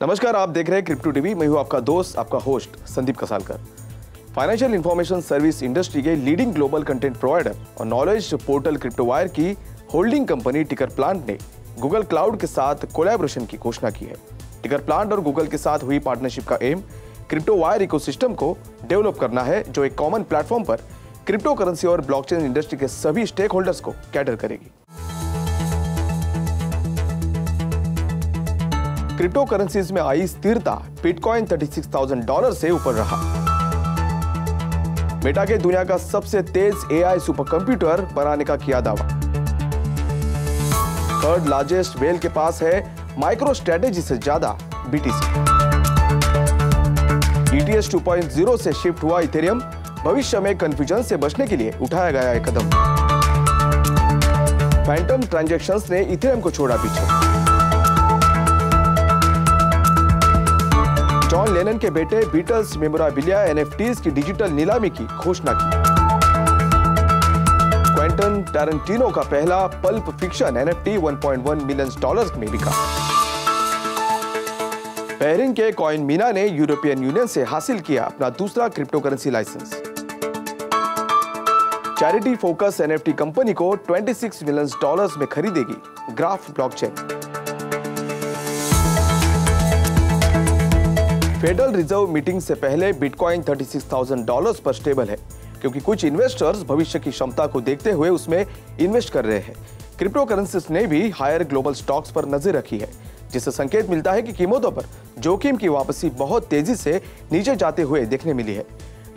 नमस्कार, आप देख रहे हैं क्रिप्टो टीवी। मैं हूं आपका दोस्त, आपका host Sandeep Kasalkar. Financial information service industry के लीडिंग ग्लोबल कंटेंट प्रोवाइडर और नॉलेज पोर्टल क्रिप्टोवायर की होल्डिंग कंपनी टिकर प्लांट ने गूगल क्लाउड के साथ कोलैबोरेशन की घोषणा की है। टिकर प्लांट और गूगल के साथ हुई पार्टनरशिप का एम क्रिप्टोवायर इकोसिस्टम को डेवलप करना है, जो एक कॉमन प्लेटफॉर्म पर क्रिप्टो करेंसी और ब्लॉकचेन इंडस्ट्री के सभी स्टेक होल्डर्स को कैटर करेगी। क्रिप्टो करेंसीज में आई स्थिरता, बिटकॉइन $36,000 से ऊपर रहा। मेटा के दुनिया का सबसे तेज एआई सुपर कंप्यूटर बनाने का किया दावा। थर्ड लार्जेस्ट व्हेल के पास है माइक्रो स्ट्रेटेजी से ज्यादा बीटीसी। ETH 2.0 से शिफ्ट हुआ इथेरियम, भविष्य में कंफ्यूजन से बचने के लिए उठाया गया एक कदम। फैंटम ट्रांजैक्शंस ने इथेरियम को छोड़ा पीछे। जॉन लेनन के बेटे बीटल्स मेमोराबिलिया NFTs की डिजिटल नीलामी की घोषणा की। क्वेंटन टैरेंटिनो का पहला पल्प फिक्शन NFT $1.1 मिलियन में बिका। बहरीन के कॉइन मीना ने यूरोपियन यूनियन से हासिल किया अपना दूसरा crypto currency license. Charity focus NFT company को $26 मिलियन में खरीदेगी Graph blockchain. Federal reserve meeting से पहले बिटकॉइन $36,000 पर स्टेबल है, क्योंकि कुछ इन्वेस्टर्स भविष्य की क्षमता को देखते हुए उसमें इन्वेस्ट कर रहे हैं। क्रिप्टो करेंसीज ने भी हायर ग्लोबल स्टॉक्स पर नजर रखी है, जिससे संकेत मिलता है कि कीमतों पर जोखिम की वापसी बहुत तेजी से नीचे जाते हुए देखने मिली है।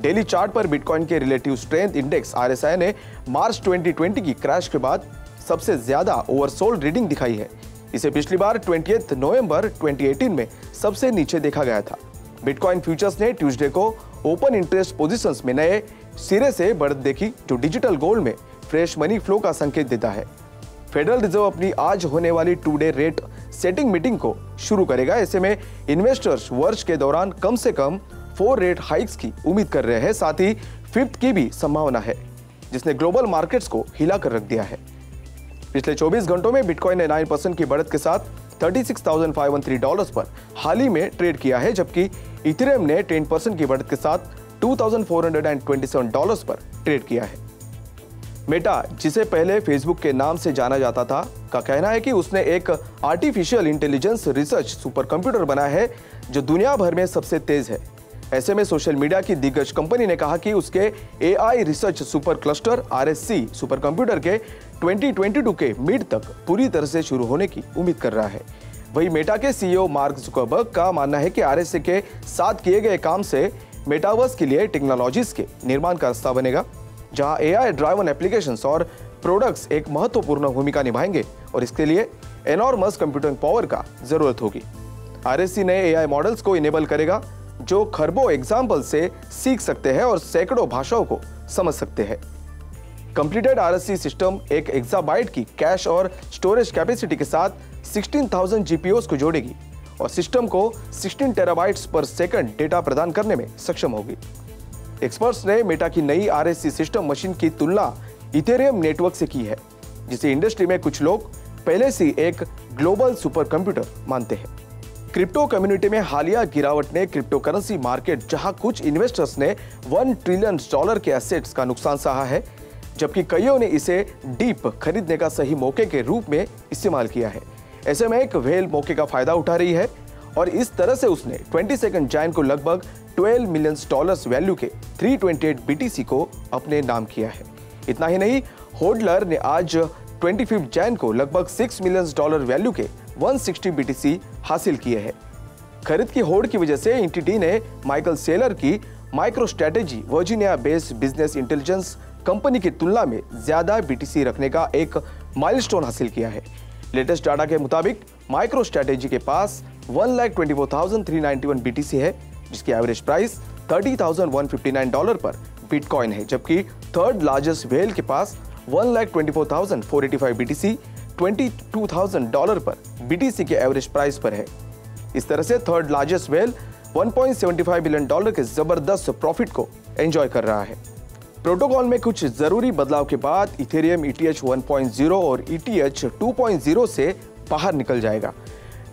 डेली चार्ट पर बिटकॉइन के रिलेटिव स्ट्रेंथ इंडेक्स RSI ने मार्च 2020 की क्रैश के बाद सबसे ज्यादा ओवरसोल्ड रीडिंग दिखाई है। इसे पिछली बार 20 नवंबर 2018 में सबसे नीचे देखा गया था। बिटकॉइन फ्यूचर्स ने ट्यूसडे को ओपन इंटरेस्ट पोजीशंस में नए सिरे से बढ़त देखी, जो डिजिटल गोल्ड में फ्रेश मनी फ्लो का संकेत देता है। फेडरल रिजर्व अपनी आज होने वाली 2-डे रेट सेटिंग मीटिंग को शुरू करेगा। ऐसे में इन्वेस्टर्स वर्ष के दौरान कम से कम 4 रेट हाइक्स की उम्मीद कर रहे हैं। साथ ही 5th की भी संभावना है, जिसने ग्लोबल मार्केट्स को हिला कर रख दिया है। पिछले 24 घंटों में बिटकॉइन ने 9% की बढ़त के साथ $36,513 पर हाल ही में ट्रेड किया है, जबकि इथेरियम ने 10% की बढ़त के साथ $2,427 पर ट्रेड किया है। मेटा, जिसे पहले फेसबुक के नाम से जाना जाता था, का कहना है कि उसने एक artificial intelligence research super computer बनाया है जो दुनिया भर में सबसे तेज है। ऐसे में सोशल मीडिया की दिग्गज कंपनी ने कहा कि उसके AI research super cluster RSC super computer के 2022 के मिड तक पूरी तरह से शुरू होने की उम्मीद कर रहा है। वही मेटा के CEO मार्क जुकरबर्ग का मानना है कि RSC के साथ किए गए काम से मेटावर्स के लिए टेक्नोलॉजीज के निर्माण का रास्ता बनेगा, जहां AI ड्राइवन एप्लीकेशंस और प्रोडक्ट्स एक महत्वपूर्ण भूमिका निभाएंगे और इसके लिए एनॉर्मस कंप्यूटिंग पावर का जरूरत होगी। RSC नए AI मॉडल्स को इनेबल करेगा, जो खरबों एग्जाम्पल से सीख सकते हैं और सैकड़ों भाषाओं को समझ सकते हैं। कंप्लीटेड RSC सिस्टम 1 एक्साबाइट की कैश और स्टोरेज कैपेसिटी के साथ 16,000 GPUs को जोड़ेगी और सिस्टम को 16 टेराबाइट्स पर सेकंड डेटा प्रदान करने में सक्षम होगी। एक्सपर्ट्स ने मेटा की नई RSC सिस्टम मशीन की तुलना इथेरियम नेटवर्क से की है, जिसे इंडस्ट्री में कुछ लोग पहले से एक ग्लोबल सुपर कंप्यूटर मानते हैं। क्रिप्टो कम्युनिटी में हालिया गिरावट ने क्रिप्टो करेंसी मार्केट, जहां कुछ इन्वेस्टर्स ने $1 ट्रिलियन के एसेट्स का नुकसान सहा है, जबकि कईयों ने इसे डीप खरीदने का सही मौके के रूप में इस्तेमाल किया है। ऐसे में एक व्हेल मौके का फायदा उठा रही है और इस तरह से उसने 22nd जैन को लगभग $12 मिलियन वैल्यू के 328 BTC को अपने नाम किया है। इतना ही नहीं, होल्डलर ने आज 25 जैन को लगभग $6 मिलियन वैल्यू के 160 BTC हासिल किए हैं। खरीद की होड़ की वजह से एंटिटी ने माइकल सेलर की micro strategy Virginia based business intelligence company की तुलना में ज्यादा BTC रखने का एक माइलस्टोन हासिल किया है। लेटेस्ट डाटा के मुताबिक माइक्रो स्ट्रेटेजी के पास $1,24,391 BTC है, जिसकी एवरेज प्राइस $30,159 पर बिटकॉइन है, जबकि थर्ड लार्जेस्ट व्हेल के पास $1,24,485 BTC $22,000 पर BTC के एवरेज प्राइस पर है। इस तरह से थर्ड लार्जेस्ट व्हेल $1.75 बिलियन के जबरदस्त प्रॉफिट को एंजॉय कर रहा है। प्रोटोकॉल में कुछ जरूरी बदलाव के बाद इथेरियम ETH 1.0 और ETH 2.0 से बाहर निकल जाएगा।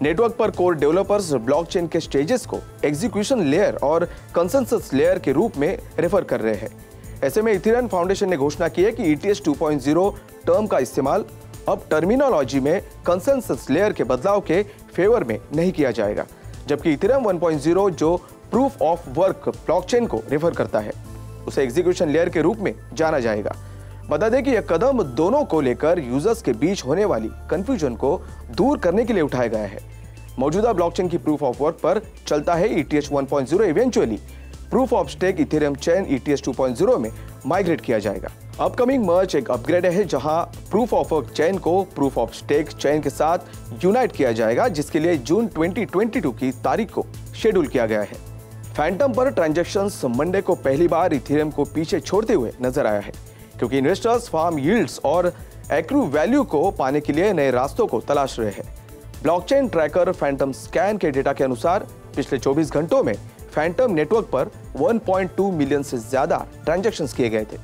नेटवर्क पर कोर डेवलपर्स ब्लॉकचेन के स्टेजेस को एग्जीक्यूशन लेयर और कंसेंसस लेयर के रूप में रेफर कर रहे हैं। ऐसे में इथेरियम फाउंडेशन ने घोषणा की है कि ETH 2.0 टर्म का इस्तेमाल अब टर्मिनोलॉजी में कंसेंसस लेयर के बदलाव के फेवर में नहीं किया जाएगा, जबकि इथेरियम 1.0 जो प्रूफ ऑफ वर्क ब्लॉकचेन को रेफर करता है उसे एग्जीक्यूशन लेयर के रूप में जाना जाएगा। बता दें कि यह कदम दोनों को लेकर यूजर्स के बीच होने वाली कंफ्यूजन को दूर करने के लिए उठाया गया है। मौजूदा ब्लॉकचेन की प्रूफ ऑफ वर्क पर चलता है ETH 1.0 eventually proof of stake Ethereum chain ETH 2.0 में माइग्रेट किया जाएगा। अपकमिंग मर्ज एक अपग्रेड है जहां प्रूफ ऑफ वर्क चेन को प्रूफ ऑफ स्टेक चेन के साथ यूनाइट किया जाएगा, जिसके लिए जून 2022 की तारीख को शेड्यूल किया गया है। फैंटम पर ट्रांजैक्शंस मंडे को पहली बार इथेरियम को पीछे छोड़ते हुए नजर आया है, क्योंकि इन्वेस्टर्स फार्म यील्ड्स और एक्रू वैल्यू को पाने के लिए नए रास्तों को तलाश रहे हैं। ब्लॉकचेन ट्रैकर फैंटम स्कैन के डेटा के अनुसार पिछले 24 घंटों में फैंटम नेटवर्क पर 1.2 मिलियन से ज्यादा ट्रांजैक्शंस किए गए थे।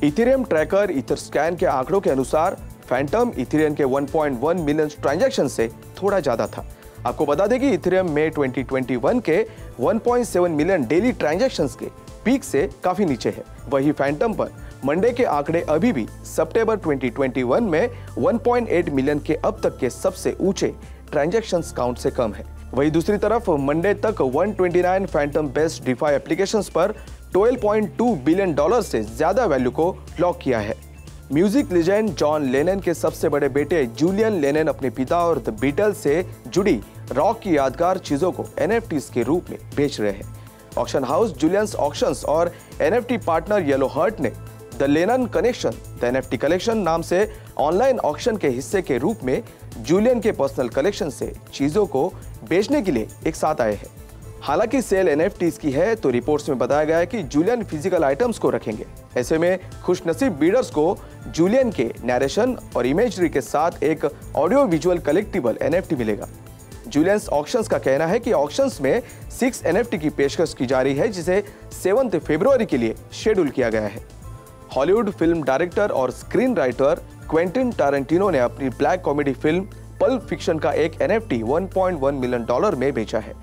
इथेरियम ट्रैकर ईथर स्कैन के आंकड़ों के अनुसार फैंटम इथेरियम के 1.1 मिलियन ट्रांजैक्शन से थोड़ा ज्यादा था। आपको बता दें कि इथेरियम में 2021 के 1.7 मिलियन डेली ट्रांजैक्शंस के पीक से काफी नीचे है। वही फैंटम पर मंडे के आंकड़े अभी भी सितंबर 2021 में 1.8 मिलियन के अब तक के सबसे ऊंचे ट्रांजैक्शंस काउंट से कम है। वही दूसरी तरफ मंडे तक 129 फैंटम बेस्ड डिफाई एप्लीकेशंस पर $12.2 बिलियन से ज्यादा वैल्यू को लॉक किया है। म्यूजिक लेजेंड जॉन लेनन के सबसे बड़े बेटे जूलियन लेनन अपने पिता और द बीटल्स से जुड़ी रॉक की यादगार चीजों को NFTs के रूप में बेच रहे हैं। ऑक्शन हाउस जूलियंस ऑक्शंस और NFT पार्टनर येलो हर्ट ने the Lennon connection the NFT collection नाम से ऑनलाइन ऑक्शन के हिस्से के रूप में जूलियन के पर्सनल कलेक्शन से चीजों को बेचने के लिए एक साथ आए हैं। हालांकि सेल NFTs की है, तो रिपोर्ट्स में बताया गया है कि जूलियन फिजिकल आइटम्स को रखेंगे। ऐसे में खुशनसीब बीडर्स को जूलियन के नैरेशन और इमेजरी के साथ एक ऑडियो विजुअल कलेक्टिबल NFT मिलेगा। जूलियंस ऑक्शंस का कहना है कि ऑक्शंस में 6 NFT की पेशकश की जा रही है, जिसे 7 फरवरी के लिए शेड्यूल किया गया है। हॉलीवुड फिल्म डायरेक्टर और स्क्रीन राइटर क्वेंटिन टारेंटिनो ने अपनी black comedy film pulp fiction का एक NFT $1.1 मिलियन में बेचा है।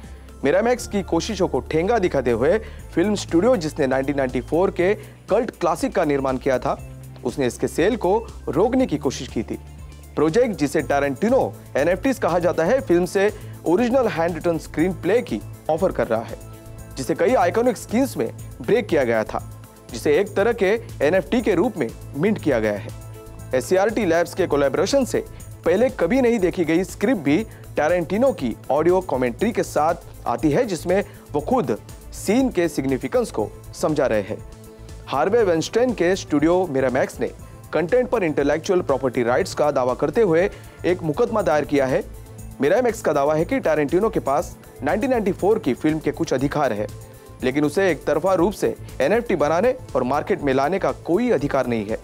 मिरामैक्स की कोशिशों को ठेंगा दिखाते हुए फिल्म स्टूडियो, जिसने 1994 के कल्ट क्लासिक का निर्माण किया था, उसने इसके सेल को रोकने की कोशिश की थी। प्रोजेक्ट, जिसे टारेंटिनो NFTs कहा जाता है, फिल्म से original handwritten screenplay की ऑफर कर रहा है, जिसे कई आइकॉनिक स्कीम्स में ब्रेक किया गया था, जिसे एक तरह के NFT के रूप में मिंट किया गया है। SCRT लैब्स के कोलैबोरेशन से पहले कभी नहीं देखी गई स्क्रिप्ट भी टारेंटिनो की ऑडियो कमेंट्री के साथ आती है, जिसमें वो खुद सीन के सिग्निफिकेंस को समझा रहे हैं। हार्वे वेनस्टाइन के स्टूडियो मिरामैक्स ने कंटेंट पर इंटेलेक्चुअल प्रॉपर्टी राइट्स का दावा करते हुए एक मुकदमा दायर किया है। मिरामैक्स का दावा है कि टारेंटिनो के पास 1994 की फिल्म के कुछ अधिकार है, लेकिन उसे एक तरफा रूप से NFT बनाने और मार्केट में लाने का कोई अधिकार नहीं है।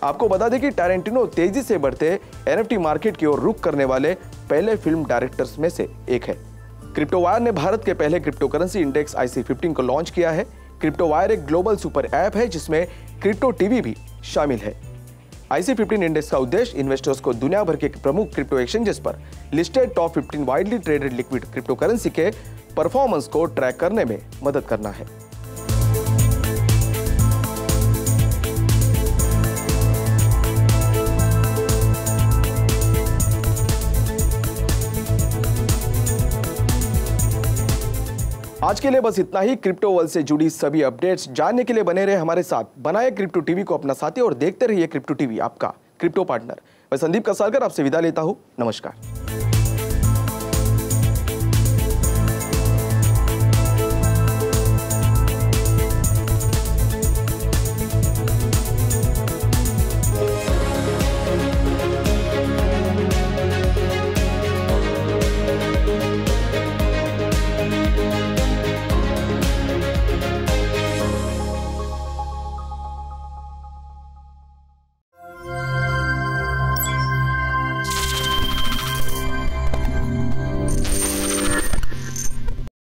आपको बता दें कि टारेंटिनो तेजी से बढ़ते NFT मार्केट की ओर रुख करने वाले पहले फिल्म डायरेक्टर्स में से एक है। क्रिप्टोवायर ने भारत के पहले क्रिप्टो करेंसी इंडेक्स IC15 को लॉन्च किया है। क्रिप्टोवायर एक ग्लोबल सुपर ऐप है जिसमें क्रिप्टो टीवी भी शामिल है। IC15 इंडेक्स का उद्देश्य इन्वेस्टर्स को दुनिया भर के प्रमुख क्रिप्टो एक्सचेंजेस पर listed top 15 widely traded liquid crypto currency के परफॉर्मेंस को ट्रैक करने में मदद करना है। आज के लिए बस इतना ही। क्रिप्टो वर्ल्ड से जुड़ी सभी अपडेट्स जानने के लिए बने रहे हमारे साथ। बनाए क्रिप्टो टीवी को अपना साथी और देखते रहिए क्रिप्टो टीवी, आपका क्रिप्टो पार्टनर। मैं संदीप कसालकर आपसे विदा लेता हूं। नमस्कार।